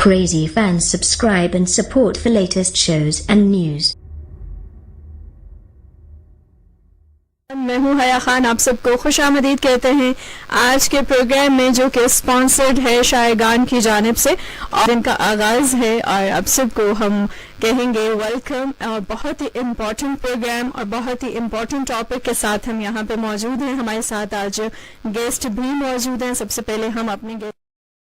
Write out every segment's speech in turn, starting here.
Crazy fans, subscribe and support for latest shows and news. میں ہوں حیا خان، آپ سب کو خوش آمدید کہتے ہیں آج کے پروگرام میں، جو کہ اسپانسرڈ ہے شائقان کی جانب سے، اور ان کا آغاز ہے، اور آپ سب کو ہم کہیں گے ویلکم. اور بہت ہی امپورٹنٹ پروگرام اور بہت ہی امپورٹنٹ ٹاپک کے ساتھ ہم یہاں پہ موجود ہیں. ہمارے ساتھ آج گیسٹ بھی موجود ہیں. سب سے پہلے ہم اپنے گیسٹ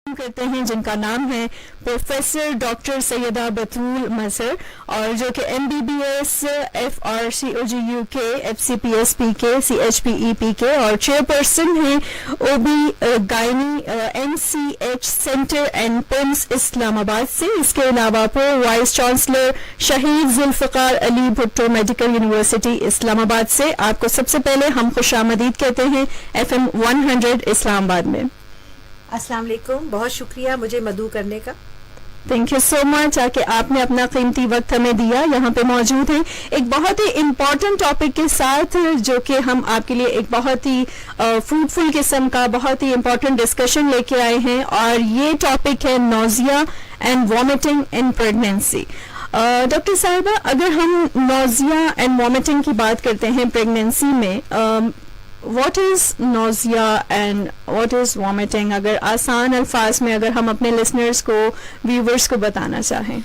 کرتے ہیں جن کا نام ہے پروفیسر ڈاکٹر سیدہ بطول مظہر، اور جو کہ MBBS FRCOG UK FCPS PK CHPE PK اور چیئرپرسن ہیں OB gynae NCH centre and PIMS Islamabad سے. اس کے علاوہ vice chancellor Shaheed Zulfiqar Ali Bhutto medical university Islamabad سے. آپ کو سب سے پہلے ہم خوش آمدید کہتے ہیں FM 100 اسلام آباد میں. السلام علیکم، بہت شکریہ مجھے مدعو کرنے کا. تھینک یو سو مچ کہ آپ نے اپنا قیمتی وقت ہمیں دیا. یہاں پہ موجود ہیں ایک بہت ہی امپورٹنٹ ٹاپک کے ساتھ، جو کہ ہم آپ کے لیے ایک بہت ہی فروٹفل قسم کا بہت ہی امپورٹنٹ ڈسکشن لے کے آئے ہیں، اور یہ ٹاپک ہے نوزیا and vomiting in pregnancy. Doctor صاحبہ، اگر ہم نوزیا اینڈ وامٹنگ کی بات کرتے ہیں پریگنینسی میں، what is نوزیا and what is vomiting, اگر آسان الفاظ میں اگر ہم اپنے لسنرز کو، ویورز کو بتانا چاہیں؟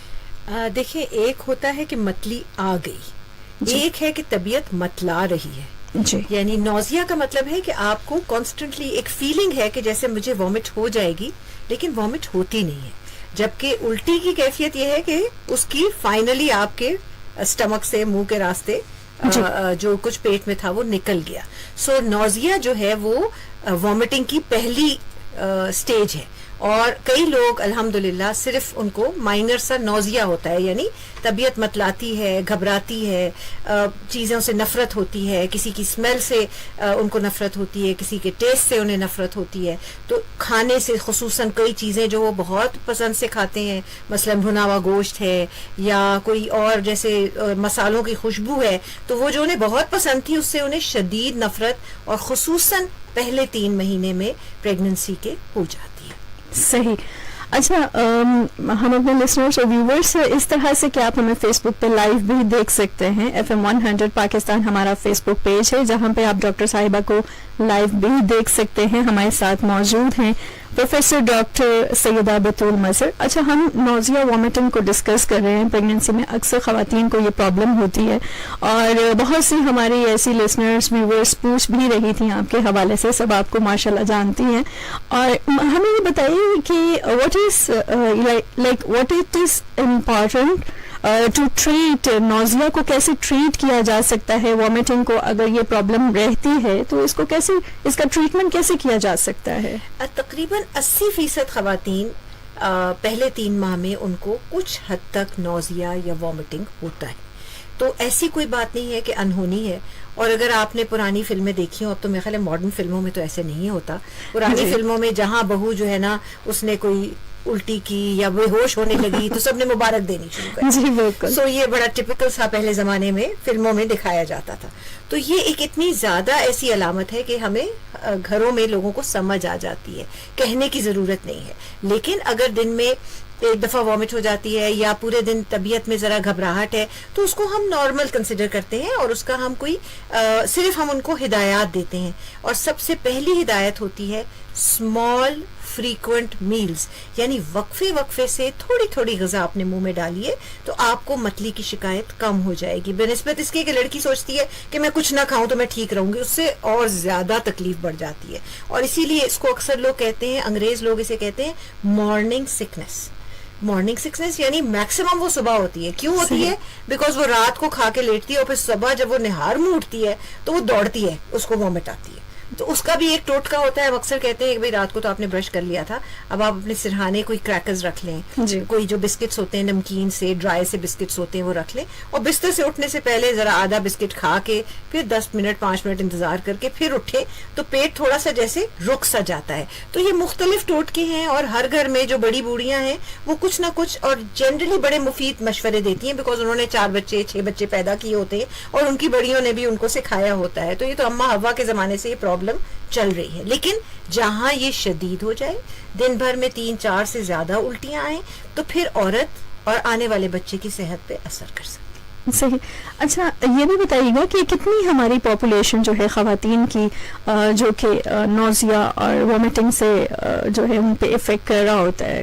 دیکھیں، ایک ہوتا ہے کہ متلی آ گئی، ایک ہے کہ طبیعت متلا رہی ہے. جی، یعنی نوزیا کا مطلب ہے کہ آپ کو کانسٹنٹلی ایک فیلنگ ہے کہ جیسے مجھے وامٹ ہو جائے گی، لیکن وامٹ ہوتی نہیں ہے. جبکہ الٹی کی کیفیت یہ ہے کہ اس کی فائنلی آپ کے اسٹمک سے، منہ کے راستے جو کچھ پیٹ میں تھا وہ نکل گیا. سو نوزیا جو ہے وہ وامٹنگ کی پہلی سٹیج ہے. اور کئی لوگ الحمدللہ صرف ان کو مائنر سا نوزیا ہوتا ہے، یعنی طبیعت متلاتی ہے، گھبراتی ہے، چیزوں سے نفرت ہوتی ہے، کسی کی اسمیل سے ان کو نفرت ہوتی ہے، کسی کے ٹیسٹ سے انہیں نفرت ہوتی ہے. تو کھانے سے خصوصاً کئی چیزیں جو وہ بہت پسند سے کھاتے ہیں، مثلا بھنا ہوا گوشت ہے یا کوئی اور جیسے مسالوں کی خوشبو ہے، تو وہ جو انہیں بہت پسند تھی اس سے انہیں شدید نفرت اور خصوصاً پہلے 3 مہینے میں پریگننسی کے ہو جاتی ہے. صحیح. اچھا، ہم اپنے لسنرس اور ویورس اس طرح سے کہ آپ ہمیں فیس بک پہ لائیو بھی دیکھ سکتے ہیں. FM 100 پاکستان ہمارا فیس بک پیج ہے، جہاں پہ آپ ڈاکٹر صاحبہ کو لائیو بھی دیکھ سکتے ہیں. ہمارے ساتھ موجود ہیں پروفیسر ڈاکٹر سیدہ بطول مظہر. اچھا، ہم نوزیا وامٹنگ کو ڈسکس کر رہے ہیں. پریگنینسی میں اکثر خواتین کو یہ پرابلم ہوتی ہے، اور بہت سی ہماری ایسی لسنرز ویورز پوچھ بھی رہی تھیں آپ کے حوالے سے، سب آپ کو ماشاءاللہ جانتی ہیں. اور ہمیں یہ بتائیے کہ what it is important to treat nausea کو، کیسے ٹریٹ کیا جا سکتا ہے وامٹنگ کو؟ اگر یہ پرابلم رہتی ہے تو اس کو کیسے، اس کا ٹریٹمنٹ کیسے کیا جا سکتا ہے؟ تقریباً 80% خواتین پہلے 3 ماہ میں ان کو کچھ حد تک نوزیا یا وامٹنگ ہوتا ہے. تو ایسی کوئی بات نہیں ہے کہ انہونی ہے. اور اگر آپ نے پرانی فلمیں دیکھی ہوں، اب تو میرے خیال ہے ماڈرن فلموں میں تو ایسے نہیں ہوتا. پرانی فلموں میں جہاں بہو جو ہے نا اس نے کوئی الٹی کی یا بے ہوش ہونے لگی تو سب نے مبارک دینی شروع کر. جی بالکل. سو یہ بڑا ٹپکل سا پہلے زمانے میں فلموں میں دکھایا جاتا تھا. تو یہ ایک اتنی زیادہ ایسی علامت ہے کہ ہمیں گھروں میں لوگوں کو سمجھ آ جاتی ہے، کہنے کی ضرورت نہیں ہے. لیکن اگر دن میں ایک دفعہ وامٹ ہو جاتی ہے یا پورے دن طبیعت میں ذرا گھبراہٹ ہے، تو اس کو ہم نارمل کنسیڈر کرتے ہیں، اور اس کا ہم کوئی صرف ہم ان کو ہدایات دیتے ہیں. اور سب سے پہلی ہدایت ہوتی ہے اسمال فریکوینٹ میلز، یعنی وقفے سے تھوڑی تھوڑی غذا اپنے منہ میں ڈالیے تو آپ کو متلی کی شکایت کم ہو جائے گی. بنسبت اس کے کہ لڑکی سوچتی ہے کہ میں کچھ نہ کھاؤں تو میں ٹھیک رہوں گی، اس سے اور زیادہ تکلیف بڑھ جاتی ہے. اور اسی لیے اس کو اکثر لوگ کہتے ہیں، انگریز لوگ اسے کہتے ہیں مارننگ سکنس. مارننگ سکنس یعنی میکسیمم وہ صبح ہوتی ہے. کیوں ہوتی ہے؟ بیکاز وہ رات کو کھا کے لیٹتی ہے اور پھر صبح جب وہ نہار منہ اٹھتی ہے تو وہ دوڑتی ہے، اس کو وامٹ آتی ہے. تو اس کا بھی ایک ٹوٹکا ہوتا ہے. ہم اکثر کہتے ہیں کہ بھائی رات کو تو آپ نے برش کر لیا تھا، اب آپ اپنے سرہانے کوئی کریکرز رکھ لیں، کوئی جو بسکٹس ہوتے ہیں نمکین سے، ڈرائی سے بسکٹس ہوتے ہیں وہ رکھ لیں، اور بستر سے اٹھنے سے پہلے ذرا آدھا بسکٹ کھا کے پھر 10 منٹ 5 منٹ انتظار کر کے پھر اٹھے تو پیٹ تھوڑا سا جیسے رک سا جاتا ہے. تو یہ مختلف ٹوٹکے ہیں، اور ہر گھر میں جو بڑی بوڑھیاں ہیں وہ کچھ نہ کچھ اور جنرلی بڑے مفید مشورے دیتی ہیں، بیکاز انہوں نے 4 بچے 6 بچے پیدا کیے ہوتے ہیں اور ان کی بڑیوں نے بھی ان کو سکھایا ہوتا ہے. تو یہ تو اماں حوا کے زمانے سے یہ پرابلم پرابلم چل رہی ہے. لیکن جہاں یہ شدید ہو جائے, دن بھر میں 3-4 سے زیادہ الٹیاں آئیں, تو پھر عورت اور آنے والے بچے کی صحت پہ اثر کر سکتی. صحیح. اچھا یہ بھی بتائیے گا کہ کتنی ہماری پاپولیشن جو ہے خواتین کی جو کہ نوزیا اور وومیٹنگ سے جو ہے ان پہ افیکٹ کر رہا ہوتا ہے,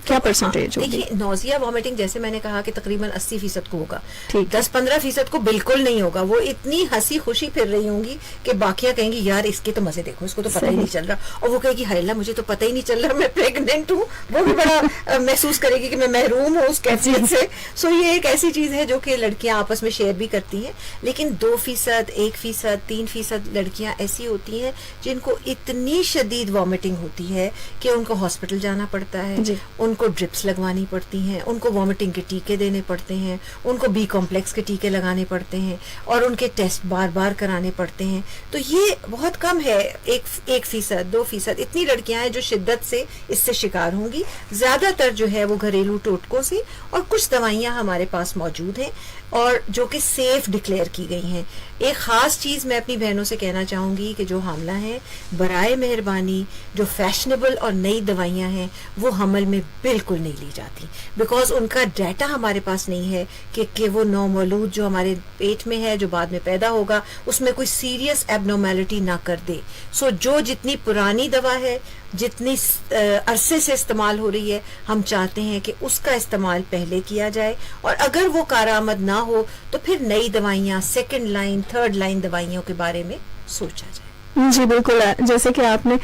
کیا پرسنٹیج ہوگی؟ دیکھیے نوزیا وامٹنگ جیسے میں نے کہا کہ تقریباً 80% کو ہوگا, ٹھیک. 10-15% کو بالکل نہیں ہوگا. وہ اتنی ہنسی خوشی پھر رہی ہوں گی کہ باقیہ کہیں گی یار اس کے تو مزے دیکھو, اس کو تو پتہ ہی نہیں چل رہا, اور وہ کہے گی ہائے اللہ مجھے تو پتہ ہی نہیں چل رہا میں پریگننٹ ہوں. وہ بھی بڑا محسوس کرے گی کہ میں محروم ہوں اس کیفیت سے. سو یہ ایک ایسی چیز ہے جو کہ لڑکیاں آپس میں شیئر بھی کرتی ہیں. لیکن 2%, 1%, 3% لڑکیاں ایسی ہوتی ہیں جن کو اتنی شدید وامٹنگ ہوتی ہے کہ ان کو ہاسپٹل جانا پڑتا ہے, ان کو ڈرپس لگوانی پڑتی ہیں, ان کو وامٹنگ کے ٹیکے دینے پڑتے ہیں, ان کو بی کمپلیکس کے ٹیکے لگانے پڑتے ہیں, اور ان کے ٹیسٹ بار بار کرانے پڑتے ہیں. تو یہ بہت کم ہے, 1%, 2% اتنی لڑکیاں ہیں جو شدت سے اس سے شکار ہوں گی. زیادہ تر جو ہے وہ گھریلو ٹوٹکوں سے, اور کچھ دوائیاں ہمارے پاس موجود ہیں اور جو کہ سیف ڈکلیئر کی گئی ہیں. ایک خاص چیز میں اپنی بہنوں سے کہنا چاہوں گی کہ جو حاملہ ہیں برائے مہربانی جو فیشنیبل اور نئی دوائیاں ہیں وہ حمل میں بالکل نہیں لی جاتی, بیکاز ان کا ڈیٹا ہمارے پاس نہیں ہے کہ وہ نومولود جو ہمارے پیٹ میں ہے جو بعد میں پیدا ہوگا اس میں کوئی سیریس ایبنارمیلٹی نہ کر دے. سو جو جتنی پرانی دوا ہے, جتنی عرصے سے استعمال ہو رہی ہے, ہم چاہتے ہیں کہ اس کا استعمال پہلے کیا جائے, اور اگر وہ کارآمد نہ ہو تو پھر نئی دوائیاں, 2nd لائن 3rd لائن دوائیوں کے بارے میں سوچا جائے. جی بالکل. جیسے کہ آپ نے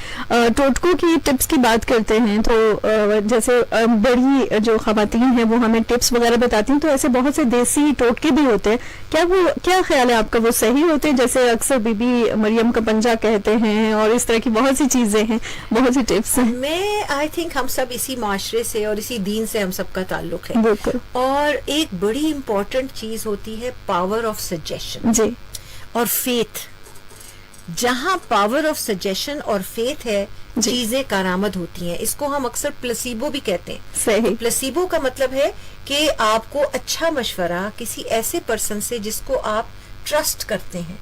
ٹوٹکوں کی ٹپس کی بات کرتے ہیں, تو جیسے بڑی جو خواتین ہیں وہ ہمیں ٹپس وغیرہ بتاتی ہیں, تو ایسے بہت سے دیسی ٹوٹکے بھی ہوتے ہیں, کیا خیال ہے آپ کا, وہ صحیح ہوتے ہیں؟ جیسے اکثر بی بی مریم کا پنجہ کہتے ہیں, اور اس طرح کی بہت سی چیزیں ہیں, بہت سی ٹپس ہیں. میں آئی تھنک ہم سب اسی معاشرے سے اور اسی دین سے ہم سب کا تعلق ہے. بالکل. اور ایک بڑی امپورٹنٹ چیز ہوتی ہے پاور آف سجیشن. جی. اور فیتھ. جہاں پاور آف سجیشن اور فیتھ ہے, چیزیں کارآمد ہوتی ہیں. اس کو ہم اکثر پلسیبو بھی کہتے ہیں. صحیح. پلسیبو کا مطلب ہے کہ آپ کو اچھا مشورہ کسی ایسے پرسن سے جس کو آپ ٹرسٹ کرتے ہیں,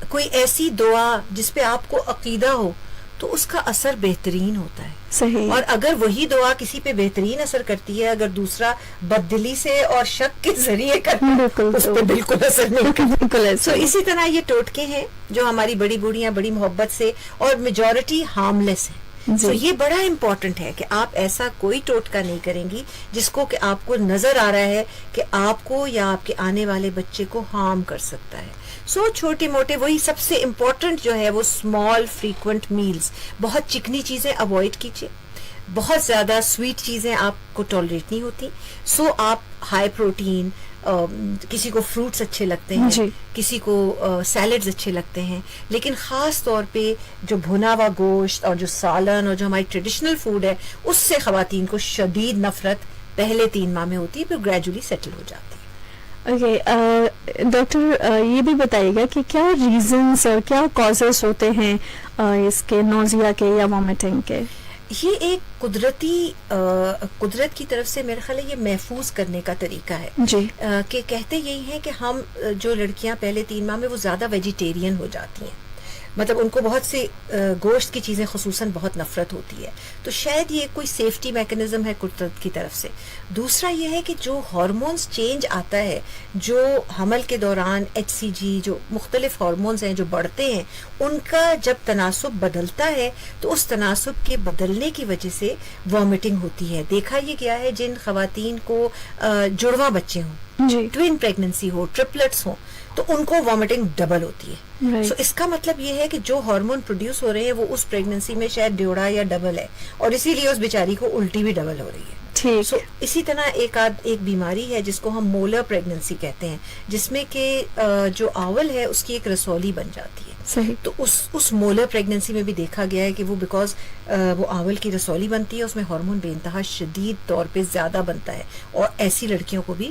کوئی ایسی دعا جس پہ آپ کو عقیدہ ہو, تو اس کا اثر بہترین ہوتا ہے. صحیح. اور اگر وہی دعا کسی پہ بہترین اثر کرتی ہے, اگر دوسرا بددلی سے اور شک کے ذریعے کرتا ہے, اس پہ بالکل اثر نہیں کرتا. بالکل. سو اسی طرح یہ ٹوٹکے ہیں جو ہماری بڑی بوڑھیاں بڑی محبت سے, اور میجورٹی ہارملیس ہیں. تو یہ بڑا امپورٹنٹ ہے کہ آپ ایسا کوئی ٹوٹکا نہیں کریں گی جس کو کہ آپ کو نظر آ رہا ہے کہ آپ کو یا آپ کے آنے والے بچے کو ہارم کر سکتا ہے. سو چھوٹے موٹے, وہی سب سے امپورٹنٹ جو ہے وہ اسمال فریکوینٹ میلز, بہت چکنی چیزیں اوائڈ کیجیے, بہت زیادہ سویٹ چیزیں آپ کو ٹالریٹ نہیں ہوتی. سو آپ ہائی پروٹین, کسی کو فروٹس اچھے لگتے ہیں, کسی کو سیلڈز اچھے لگتے ہیں, لیکن خاص طور پہ جو بھنا ہوا گوشت اور جو سالن اور جو ہماری ٹریڈیشنل فوڈ ہے, اس سے خواتین کو شدید نفرت پہلے 3 ماہ میں ہوتی ہے, پھر گریجولی سیٹل ہو جاتی ہے. اوکے ڈاکٹر, یہ بھی بتائیے گا کہ کیا ریزنس اور کیا کازز ہوتے ہیں اس کے نوزیا کے یا وامٹنگ کے؟ یہ ایک قدرت کی طرف سے میرے خیال ہے یہ محفوظ کرنے کا طریقہ ہے. جی. کہ کہتے یہی ہیں کہ ہم جو لڑکیاں پہلے 3 ماہ میں وہ زیادہ ویجیٹیرین ہو جاتی ہیں, مطلب ان کو بہت سی گوشت کی چیزیں خصوصاً بہت نفرت ہوتی ہے, تو شاید یہ کوئی سیفٹی میکنزم ہے قدرت کی طرف سے. دوسرا یہ ہے کہ جو ہارمونز چینج آتا ہے جو حمل کے دوران, HCG جو مختلف ہارمونز ہیں جو بڑھتے ہیں, ان کا جب تناسب بدلتا ہے تو اس تناسب کے بدلنے کی وجہ سے وامٹنگ ہوتی ہے. دیکھا یہ گیا ہے جن خواتین کو جڑواں بچے ہوں, ٹوین پریگننسی ہو, ٹرپلٹس ہوں, تو ان کو وامٹنگ ڈبل ہوتی ہے. سو اس کا مطلب یہ ہے کہ جو ہارمون پروڈیوس ہو رہے ہیں وہ اس پریگننسی میں شاید ڈیوڑا یا ڈبل ہے, اور اسی لیے اس بیچاری کو الٹی بھی ڈبل ہو رہی ہے. سو اسی طرح ایک بیماری ہے جس کو ہم مولر پریگننسی کہتے ہیں, جس میں کہ جو آول ہے اس کی ایک رسولی بن جاتی ہے. صحیح. تو اس مولر پریگننسی میں بھی دیکھا گیا ہے کہ وہ بیکاز وہ آول کی رسولی بنتی ہے, اس میں ہارمون بے انتہا شدید طور پہ زیادہ بنتا ہے, اور ایسی لڑکیوں کو بھی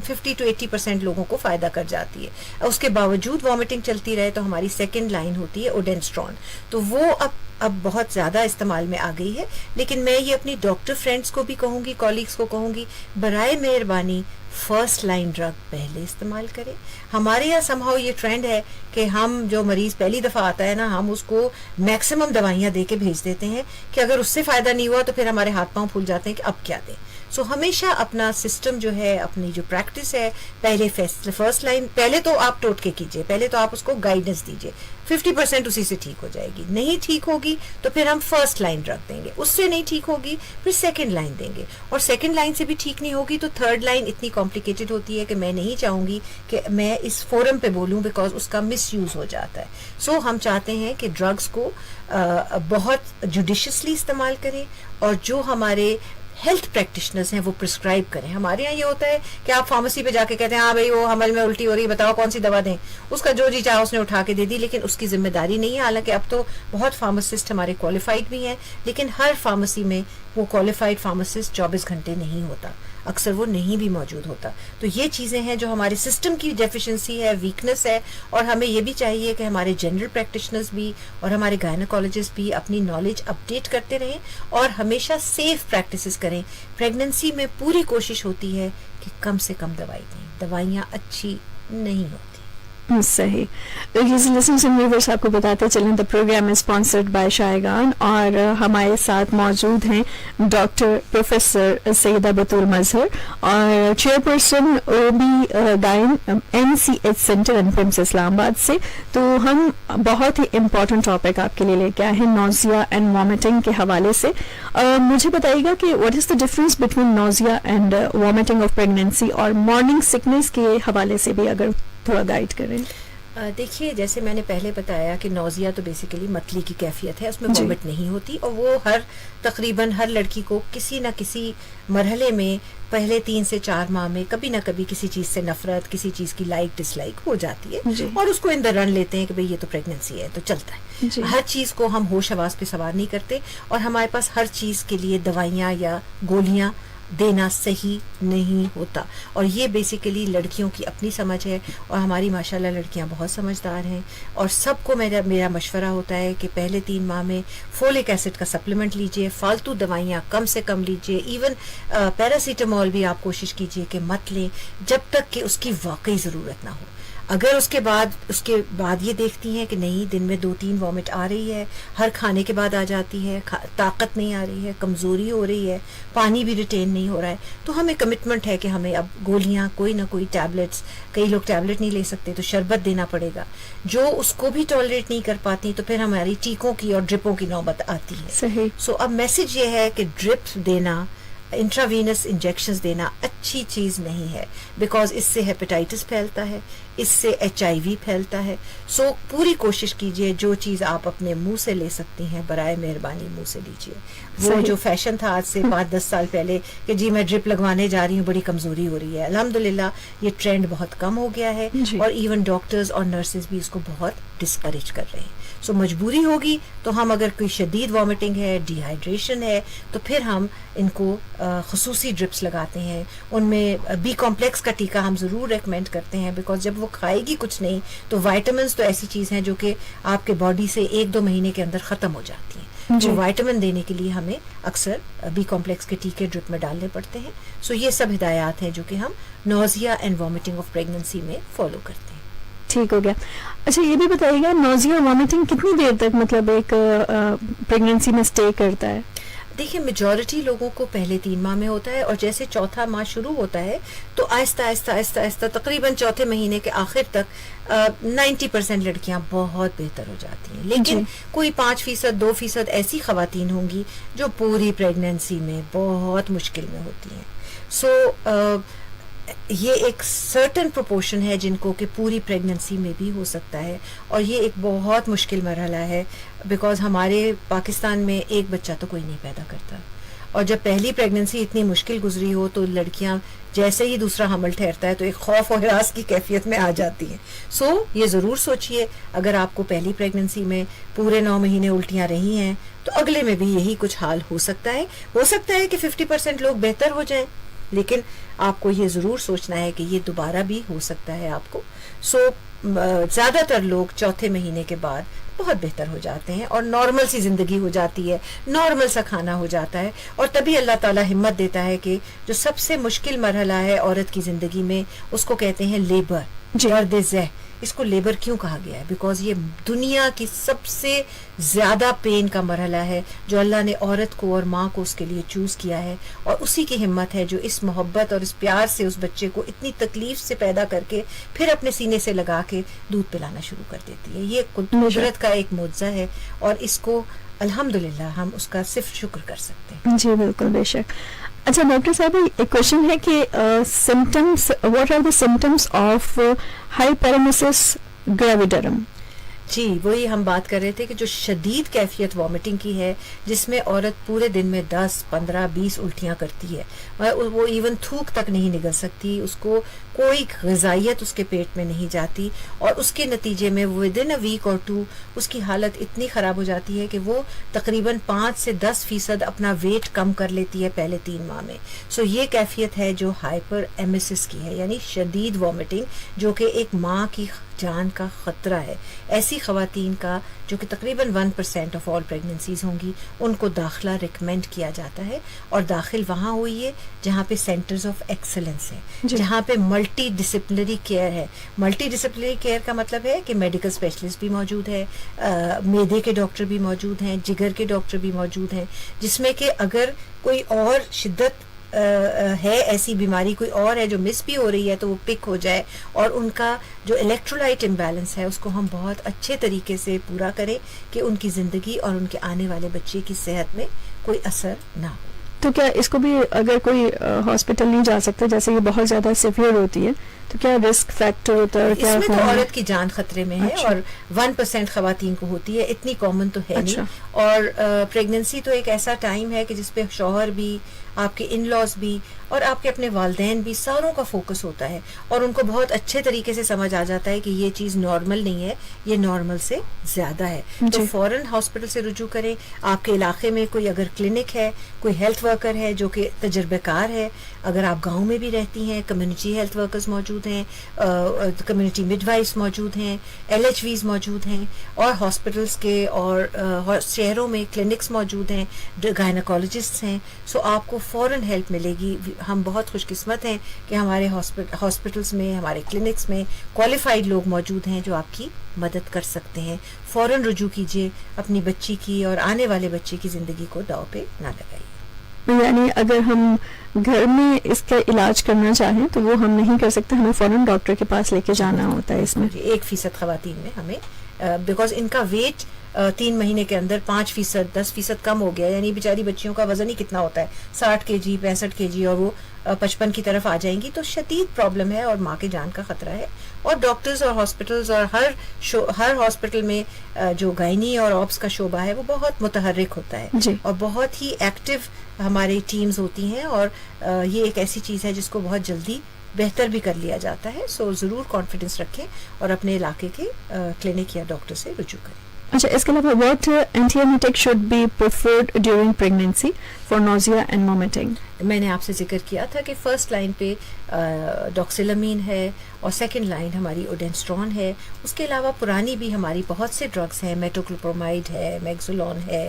50 to 80% لوگوں کو فائدہ کر جاتی ہے. اس کے باوجود وامٹنگ چلتی رہے تو ہماری سیکنڈ لائن ہوتی ہے اوڈینسٹرون, تو وہ اب بہت زیادہ استعمال میں آ گئی ہے. لیکن میں یہ اپنی ڈاکٹر فرینڈس کو بھی کہوں گی, کولیگس کو کہوں گی, برائے مہربانی فرسٹ لائن ڈرگ پہلے استعمال کریں. ہمارے یہاں سمہاؤ یہ ٹرینڈ ہے کہ ہم جو مریض پہلی دفعہ آتا ہے نا, ہم اس کو میکسیمم دوائیاں دے کے بھیج دیتے ہیں کہ اگر اس سے فائدہ نہیں ہوا تو پھر ہمارے ہاتھ پاؤں پھول جاتے ہیں کہ اب کیا دیں. سو ہمیشہ اپنا سسٹم جو ہے, اپنی جو پریکٹس ہے, پہلے فرسٹ لائن, پہلے تو آپ ٹوٹکے کیجئے, پہلے تو آپ اس کو گائیڈنس دیجئے, 50% اسی سے ٹھیک ہو جائے گی. نہیں ٹھیک ہوگی تو پھر ہم فرسٹ لائن ڈرگ دیں گے, اس سے نہیں ٹھیک ہوگی پھر سیکنڈ لائن دیں گے, اور سیکنڈ لائن سے بھی ٹھیک نہیں ہوگی تو تھرڈ لائن اتنی کمپلیکیٹڈ ہوتی ہے کہ میں نہیں چاہوں گی کہ میں اس فورم پہ بولوں, بیکاز اس کا مس یوز ہو جاتا ہے. سو ہم چاہتے ہیں کہ ڈرگس کو بہت جوڈیشیسلی استعمال کریں, اور جو ہمارے ہیلتھ پریکٹیشنرز ہیں وہ پرسکرائب کریں. ہمارے یہاں یہ ہوتا ہے کہ آپ فارمیسی پہ جا کے کہتے ہیں ہاں بھائی وہ حمل میں الٹی ہو رہی ہے, بتاؤ کون سی دوا دیں, اس کا جو جی چاہا اس نے اٹھا کے دے دی, لیکن اس کی ذمہ داری نہیں ہے. حالانکہ اب تو بہت فارماسسٹ ہمارے کوالیفائڈ بھی ہیں, لیکن ہر فارمیسی میں وہ کوالیفائڈ فارماسسٹ 24 گھنٹے نہیں ہوتا, اکثر وہ نہیں بھی موجود ہوتا. تو یہ چیزیں ہیں جو ہمارے سسٹم کی ڈیفیشنسی ہے, ویکنس ہے, اور ہمیں یہ بھی چاہیے کہ ہمارے جنرل پریکٹیشنرز بھی اور ہمارے گائنیکالوجسٹ بھی اپنی نالج اپڈیٹ کرتے رہیں اور ہمیشہ سیف پریکٹسز کریں. پریگننسی میں پوری کوشش ہوتی ہے کہ کم سے کم دوائی دیں, دوائیاں اچھی نہیں ہوتی. صحیح. لسنرز اینڈ ویورز, آپ کو بتاتے چلیں دا پروگرام از اسپانسرڈ بائی شائگان, اور ہمارے ساتھ موجود ہیں ڈاکٹر پروفیسر سیدہ بطول مظہر اور chair person O B gynae NCH centre and PIMS Islamabad سے. تو ہم بہت ہی امپورٹنٹ ٹاپک آپ کے لیے لے کے آئے ہیں نوزیا اینڈ وامٹنگ کے حوالے سے. مجھے بتائیے گا کہ what is the difference between نوزیا and vomiting of pregnancy, اور مارننگ سکنس کے حوالے سے بھی اگر تھوڑا گائیڈ کریں. دیکھیے, جیسے میں نے پہلے بتایا کہ نوزیا تو بیسیکلی متلی کی کیفیت ہے, اس میں وامٹ نہیں ہوتی, اور وہ تقریباً ہر لڑکی کو کسی نہ کسی مرحلے میں پہلے 3 سے 4 ماہ میں کبھی نہ کبھی کسی چیز سے نفرت, کسی چیز کی لائک ڈس لائک ہو جاتی ہے, اور اس کو اندر رن لیتے ہیں کہ بھئی یہ تو پریگننسی ہے تو چلتا ہے. ہر چیز کو ہم ہوش حواس پہ سوار نہیں کرتے, اور ہمارے پاس ہر چیز کے لیے دوائیاں یا گولیاں دینا صحیح نہیں ہوتا. اور یہ بیسیکلی لڑکیوں کی اپنی سمجھ ہے, اور ہماری ماشاءاللہ لڑکیاں بہت سمجھدار ہیں, اور سب کو میرا مشورہ ہوتا ہے کہ پہلے 3 ماہ میں فولک ایسڈ کا سپلیمنٹ لیجئے, فالتو دوائیاں کم سے کم لیجئے, ایون پیراسیٹامول بھی آپ کوشش کیجئے کہ مت لیں جب تک کہ اس کی واقعی ضرورت نہ ہو. اگر اس کے بعد یہ دیکھتی ہیں کہ نہیں دن میں 2-3 وامٹ آ رہی ہے, ہر کھانے کے بعد آ جاتی ہے, طاقت نہیں آ رہی ہے, کمزوری ہو رہی ہے, پانی بھی ریٹین نہیں ہو رہا ہے, تو ہمیں کمٹمنٹ ہے کہ ہمیں اب گولیاں, کوئی نہ کوئی ٹیبلٹس, کئی لوگ ٹیبلٹ نہیں لے سکتے تو شربت دینا پڑے گا. جو اس کو بھی ٹالریٹ نہیں کر پاتی تو پھر ہماری ٹیکوں کی اور ڈرپوں کی نوبت آتی ہے. صحیح. سو اب میسج یہ ہے کہ ڈرپ دینا, انٹراوینس انجیکشنز دینا اچھی چیز نہیں ہے, بیکاز اس سے ہیپیٹائٹس پھیلتا ہے, اس سے HIV پھیلتا ہے. سو پوری کوشش کیجئے جو چیز آپ اپنے منہ سے لے سکتی ہیں برائے مہربانی منہ سے لیجئے. وہ جو فیشن تھا آج سے 5-10 سال پہلے کہ جی میں ڈرپ لگوانے جا رہی ہوں, بڑی کمزوری ہو رہی ہے, الحمدللہ یہ ٹرینڈ بہت کم ہو گیا ہے, اور ایون ڈاکٹرز اور نرسز بھی اس کو بہت ڈسکریج کر رہے ہیں. سو مجبوری ہوگی تو ہم, اگر کوئی شدید وامٹنگ ہے, ڈی ہائیڈریشن ہے, تو پھر ہم ان کو خصوصی ڈرپس لگاتے ہیں. ان میں بی کمپلیکس کا ٹیکہ ہم ضرور ریکمینڈ کرتے ہیں, بیکاز جب وہ کھائے گی کچھ نہیں تو وائٹامنس تو ایسی چیز ہیں جو کہ آپ کے باڈی سے 1-2 مہینے کے اندر ختم ہو جاتی ہیں. جو وائٹامن دینے کے لیے ہمیں اکثر بی کمپلیکس کے ٹیکے ڈرپ میں ڈالنے پڑتے ہیں. سو یہ سب ہدایات ہیں جو کہ ہم نوزیا اینڈ وامٹنگ آف پریگننسی میں فالو کرتے ہیں. ٹھیک ہو گیا. اچھا یہ بھی بتائیے گا, نوزیا وامٹنگ کتنی دیر تک مطلب ایک پریگننسی میں اسٹے کرتا ہے؟ دیکھیں, میجورٹی لوگوں کو پہلے 3 ماہ میں ہوتا ہے, اور جیسے چوتھا ماہ شروع ہوتا ہے تو آہستہ آہستہ آہستہ آہستہ تقریباً چوتھے مہینے کے آخر تک 90% لڑکیاں بہت بہتر ہو جاتی ہیں. لیکن کوئی 5%, 2% ایسی خواتین ہوں گی جو پوری پریگننسی میں بہت مشکل میں ہوتی ہیں. سو یہ ایک سرٹن پروپورشن ہے جن کو کہ پوری پریگننسی میں بھی ہو سکتا ہے, اور یہ ایک بہت مشکل مرحلہ ہے, بیکاز ہمارے پاکستان میں ایک بچہ تو کوئی نہیں پیدا کرتا, اور جب پہلی پریگننسی اتنی مشکل گزری ہو تو لڑکیاں جیسے ہی دوسرا حمل ٹھہرتا ہے تو ایک خوف و ہراس کی کیفیت میں آ جاتی ہیں. سو یہ ضرور سوچئے, اگر آپ کو پہلی پریگننسی میں پورے 9 مہینے الٹیاں رہی ہیں تو اگلے میں بھی یہی کچھ حال ہو سکتا ہے. ہو سکتا ہے کہ 50% لوگ بہتر ہو جائیں, لیکن آپ کو یہ ضرور سوچنا ہے کہ یہ دوبارہ بھی ہو سکتا ہے آپ کو. سو زیادہ تر لوگ چوتھے مہینے کے بعد بہت بہتر ہو جاتے ہیں اور نارمل سی زندگی ہو جاتی ہے, نارمل سا کھانا ہو جاتا ہے, اور تبھی اللہ تعالیٰ ہمت دیتا ہے کہ جو سب سے مشکل مرحلہ ہے عورت کی زندگی میں اس کو کہتے ہیں لیبر, درد ذہ. اس کو لیبر کیوں کہا گیا ہے؟ بیکاز یہ دنیا کی سب سے زیادہ پین کا مرحلہ ہے جو اللہ نے عورت کو اور ماں کو اس کے لیے چوز کیا ہے, اور اسی کی ہمت ہے جو اس محبت اور اس پیار سے اس بچے کو اتنی تکلیف سے پیدا کر کے پھر اپنے سینے سے لگا کے دودھ پلانا شروع کر دیتی ہے. یہ قدرت کا ایک معجزہ ہے اور اس کو الحمدللہ ہم اس کا صرف شکر کر سکتے ہیں. جی بالکل, بے شک. اچھا ڈاکٹر صاحب, ایک کوشچن ہے کہ symptoms, what are the symptoms of hyperemesis gravidarum? جی وہی ہم بات کر رہے تھے کہ جو شدید کیفیت وامٹنگ کی ہے, جس میں عورت پورے دن میں 10, 15, 20 الٹیاں کرتی ہے, وہ ایون تھوک تک نہیں نگل سکتی, اس کو کوئی غذائیت اس کے پیٹ میں نہیں جاتی, اور اس کے نتیجے میں ود ان اے ویک اور 2 اس کی حالت اتنی خراب ہو جاتی ہے کہ وہ تقریباً 5 سے 10% اپنا ویٹ کم کر لیتی ہے پہلے 3 ماہ میں. سو یہ کیفیت ہے جو ہائپر ایمیسس کی ہے, یعنی شدید وامٹنگ, جو کہ ایک ماں کی جان کا خطرہ ہے. ایسی خواتین کا جو کہ تقریباً 1% آف آل پریگننسیز ہوں گی, ان کو داخلہ ریکمینڈ کیا جاتا ہے, اور داخل وہاں ہوئی ہے جہاں پہ سینٹرز آف ایکسلنس ہیں, جہاں پہ ملٹی ڈسپلنری کیئر ہے. ملٹی ڈسپلنری کیئر کا مطلب ہے کہ میڈیکل اسپیشلسٹ بھی موجود ہے, معدے کے ڈاکٹر بھی موجود ہیں, جگر کے ڈاکٹر بھی موجود ہیں, جس میں کہ اگر کوئی اور شدت ہے, ایسی بیماری کوئی اور ہے جو مس بھی ہو رہی ہے, تو وہ پک ہو جائے, اور ان کا جو الیکٹرولائٹ امبیلنس ہے اس کو ہم بہت اچھے طریقے سے پورا کریں کہ ان کی زندگی اور ان کے آنے والے بچے کی صحت میں کوئی اثر نہ ہو. تو کیا اس کو بھی اگر کوئی ہاسپٹل نہیں جا سکتا, جیسے یہ بہت زیادہ سیویئر ہوتی ہے, تو کیا رسک فیکٹر ہوتا ہے؟ اس میں تو عورت کی جان خطرے میں ہے, اور 1% خواتین کو ہوتی ہے, اتنی کامن تو ہے نہیں. اور پریگننسی تو ایک ایسا ٹائم ہے کہ جس پہ شوہر بھی, آپ کے ان لاز بھی, اور آپ کے اپنے والدین بھی, ساروں کا فوکس ہوتا ہے, اور ان کو بہت اچھے طریقے سے سمجھ آ جاتا ہے کہ یہ چیز نارمل نہیں ہے, یہ نارمل سے زیادہ ہے. تو فوراً ہاسپٹل سے رجوع کریں. آپ کے علاقے میں کوئی اگر کلینک ہے, کوئی ہیلتھ ورکر ہے جو کہ تجربہ کار ہے, اگر آپ گاؤں میں بھی رہتی ہیں, کمیونٹی ہیلتھ ورکرز موجود ہیں, کمیونٹی مڈ وائفز موجود ہیں, LHVs موجود ہیں, اور ہاسپٹلس کے اور شہروں میں کلینکس موجود ہیں, گائنیکالوجسٹ ہیں. سو آپ کو فوراً ہیلپ ملے گی. ہم بہت خوش قسمت ہیں کہ ہمارے ہاسپٹلس میں, ہمارے کلینکس میں کوالیفائڈ لوگ موجود ہیں جو آپ کی مدد کر سکتے ہیں. فوراً رجوع کیجیے, اپنی بچی کی اور آنے والے بچے کی زندگی کو داؤ پہ نہ لگائیے. یعنی اگر ہم گھر میں اس کا علاج کرنا چاہیں تو وہ ہم نہیں کر سکتے, ہمیں فوراً ڈاکٹر کے پاس لے کے جانا ہوتا ہے. اس میں 1% خواتین میں ہمیں, بیکاز ان کا ویٹ 3 مہینے کے اندر 5%, 10% کم ہو گیا, یعنی بیچاری بچیوں کا وزن ہی کتنا ہوتا ہے, 60 kg, 65 kg, اور وہ 55 کی طرف آ جائیں گی, تو شدید پرابلم ہے اور ماں کے جان کا خطرہ ہے. اور ڈاکٹرز اور ہاسپٹلز اور ہر ہاسپٹل میں جو گائنی اور آپس کا شعبہ ہے وہ بہت متحرک ہوتا ہے, اور بہت ہی ایکٹیو ہماری ٹیمز ہوتی ہیں, اور یہ ایک ایسی چیز ہے جس کو بہت جلدی بہتر بھی کر لیا جاتا ہے. سو ضرور کانفیڈنس رکھیں اور اپنے علاقے کے کلینک یا ڈاکٹر سے رجوع کریں. اچھا, اس کے علاوہ what antiemetic should be preferred during pregnancy for nausea and vomiting? میں نے آپ سے ذکر کیا تھا کہ فرسٹ لائن پہ ڈاکسیلامین ہے, اور سیکنڈ لائن ہماری اوڈینسٹرون ہے. اس کے علاوہ پرانی بھی ہماری بہت سے ڈرگس ہیں, میٹوکلوپرومائڈ ہے, میگزولون ہے,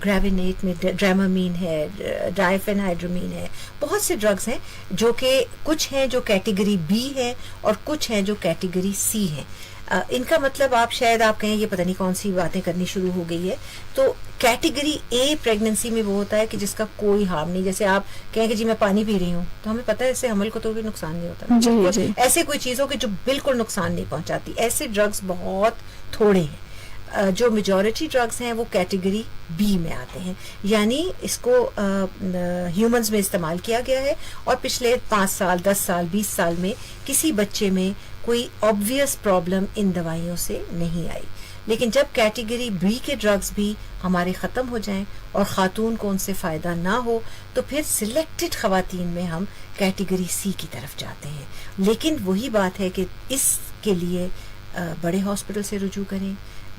گریونیٹ میں ڈرامامین ہے, ڈائفینہائڈرامین ہے. بہت سے ڈرگس ہیں جو کہ کچھ ہیں جو کیٹیگری بی ہیں اور کچھ ہیں جو کیٹیگری سی ہیں. ان کا مطلب آپ کہیں یہ پتہ نہیں کون سی باتیں کرنی شروع ہو گئی ہے. تو کیٹیگری اے پریگننسی میں وہ ہوتا ہے کہ جس کا کوئی ہارم نہیں. جیسے آپ کہیں کہ جی میں پانی پی رہی ہوں, تو ہمیں پتہ ہے اس سے حمل کو تو بھی نقصان نہیں ہوتا. ایسے کوئی چیزوں کے جو بالکل نقصان نہیں پہنچاتی, ایسے ڈرگس بہت تھوڑے ہیں. جو میجورٹی ڈرگس ہیں وہ کیٹیگری بی میں آتے ہیں, یعنی اس کو ہیومنز میں استعمال کیا گیا ہے, اور پچھلے 5 سال, 10 سال, 20 سال میں کسی بچے میں کوئی آبویس پرابلم ان دوائیوں سے نہیں آئی. لیکن جب کیٹیگری بی کے ڈرگس بھی ہمارے ختم ہو جائیں اور خاتون کو ان سے فائدہ نہ ہو, تو پھر سلیکٹڈ خواتین میں ہم کیٹیگری سی کی طرف جاتے ہیں. لیکن وہی بات ہے کہ اس کے لیے بڑے ہاسپٹل سے رجوع کریں,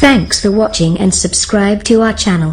Thanks for watching and subscribe to our channel.